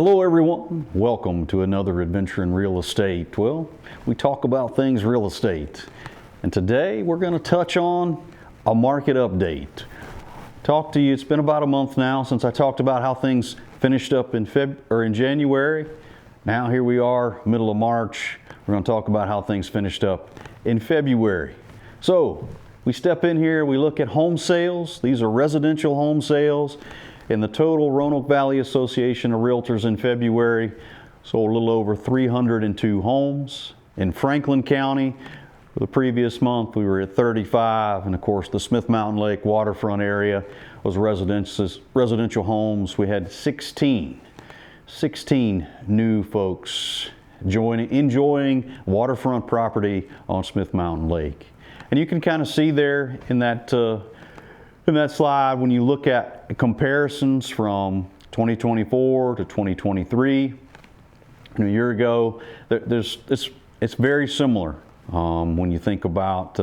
Hello everyone, welcome to another adventure in real estate. Well, we talk about things real estate, and today we're going to touch on a market update. Talk to you, it's been about a month now since I talked about how things finished up in January. Now here we are, middle of March. We're going to talk about how things finished up in February. So we step in here, we look at home sales. These are residential home sales. In the total, Roanoke Valley Association of Realtors in February sold a little over 302 homes. In Franklin County, for the previous month, we were at 35. And of course, the Smith Mountain Lake waterfront area was residential homes. We had 16 new folks enjoying waterfront property on Smith Mountain Lake. And you can kind of see there in that slide, when you look at comparisons from 2024 to 2023, a year ago, it's very similar when you think about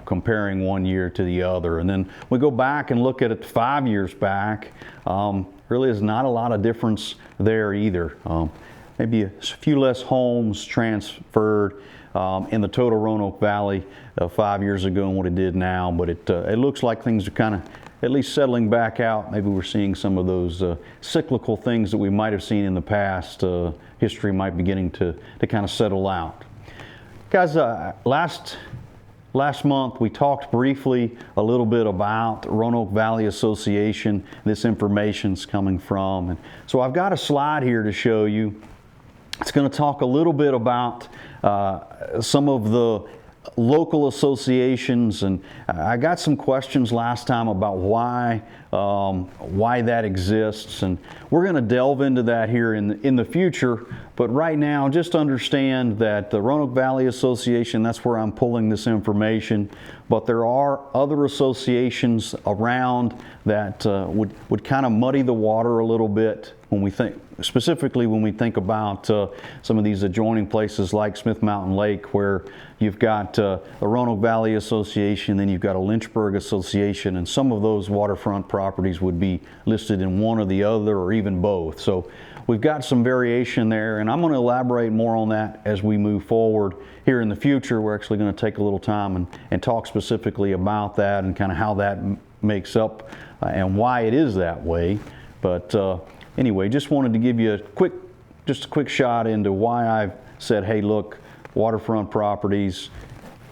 comparing one year to the other. And then we go back and look at it 5 years back, really is not a lot of difference there either. Maybe a few less homes transferred in the total Roanoke Valley 5 years ago and what it did now, but it looks like things are kind of at least settling back out. Maybe we're seeing some of those cyclical things that we might have seen in the past. History might be beginning to kind of settle out. Guys, last month we talked briefly a little bit about Roanoke Valley Association. This information's coming from, and so I've got a slide here to show you. It's going to talk a little bit about some of the local associations, and I got some questions last time about why that exists, and we're going to delve into that here in the future. But right now, just understand that the Roanoke Valley Association, that's where I'm pulling this information. But there are other associations around that would kind of muddy the water a little bit when we think, specifically when we think about some of these adjoining places like Smith Mountain Lake, where you've got the Roanoke Valley Association, then you've got a Lynchburg Association, and some of those waterfront properties would be listed in one or the other or even both. So we've got some variation there, and I'm going to elaborate more on that as we move forward here in the future. We're actually going to take a little time and talk specifically about that and kind of how that makes up and why it is that way. But anyway, just wanted to give you a quick shot into why I've said, hey, look, waterfront properties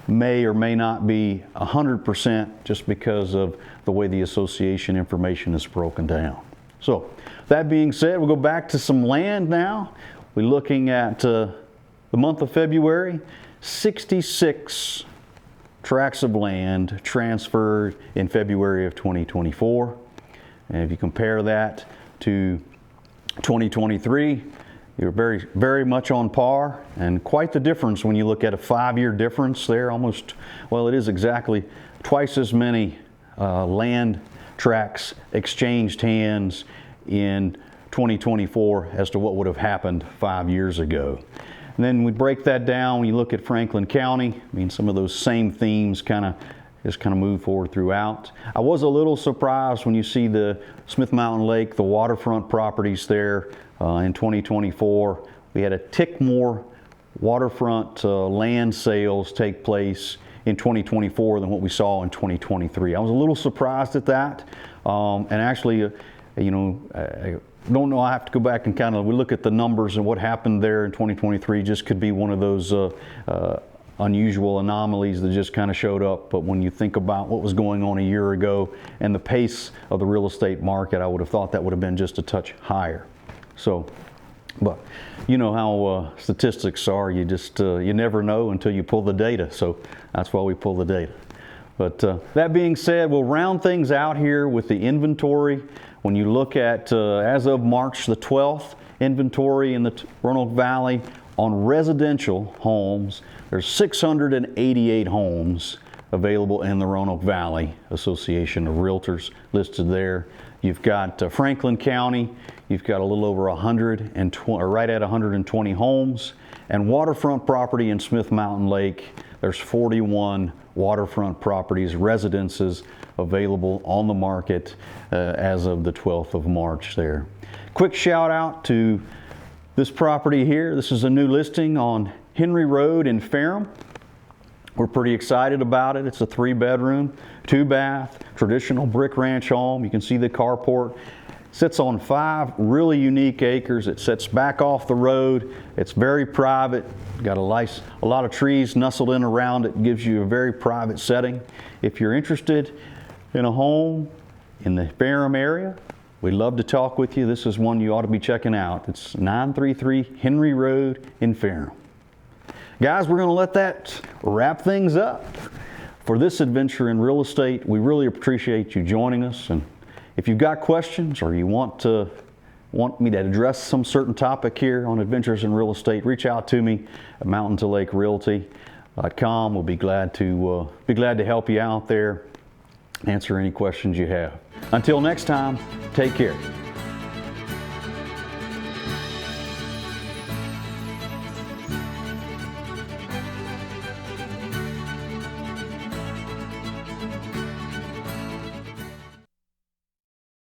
may or may not be 100% just because of the way the association information is broken down. So that being said, we'll go back to some land now. We're looking at the month of February, 66 tracts of land transferred in February of 2024. And if you compare that to 2023, you're very, very much on par, and quite the difference when you look at a 5-year difference there. Almost, well, it is exactly twice as many land tracts exchanged hands in 2024 as to what would have happened 5 years ago. And then we break that down when you look at Franklin County. I mean, some of those same themes kind of move forward throughout. I was a little surprised when you see the Smith Mountain Lake, the waterfront properties there in 2024. We had a tick more waterfront land sales take place in 2024 than what we saw in 2023. I was a little surprised at that. And actually, I don't know, I have to go back and we look at the numbers and what happened there in 2023. Just could be one of those unusual anomalies that just kind of showed up. But when you think about what was going on a year ago and the pace of the real estate market, I would have thought that would have been just a touch higher. So, but you know how statistics are, you never know until you pull the data. So that's why we pull the data. But that being said, we'll round things out here with the inventory. When you look at, as of March the 12th, inventory in the Roanoke Valley on residential homes, there's 688 homes available in the Roanoke Valley Association of Realtors listed there. You've got Franklin County, you've got a little over 120, or right at 120 homes, and waterfront property in Smith Mountain Lake, there's 41 waterfront properties, residences available on the market as of the 12th of March there. Quick shout out to this property here. This is a new listing on Henry Road in Ferrum. We're pretty excited about it. It's a 3-bedroom, 2-bath, traditional brick ranch home. You can see the carport. Sits on 5 really unique acres. It sits back off the road. It's very private. Got a lot of trees nestled in around it. Gives you a very private setting. If you're interested in a home in the Ferrum area, we'd love to talk with you. This is one you ought to be checking out. It's 933 Henry Road in Ferrum. Guys, we're going to let that wrap things up for this adventure in real estate. We really appreciate you joining us. And if you've got questions or you want me to address some certain topic here on Adventures in Real Estate, reach out to me at mountaintolakerealty.com. We'll be glad to help you out there, answer any questions you have. Until next time, take care.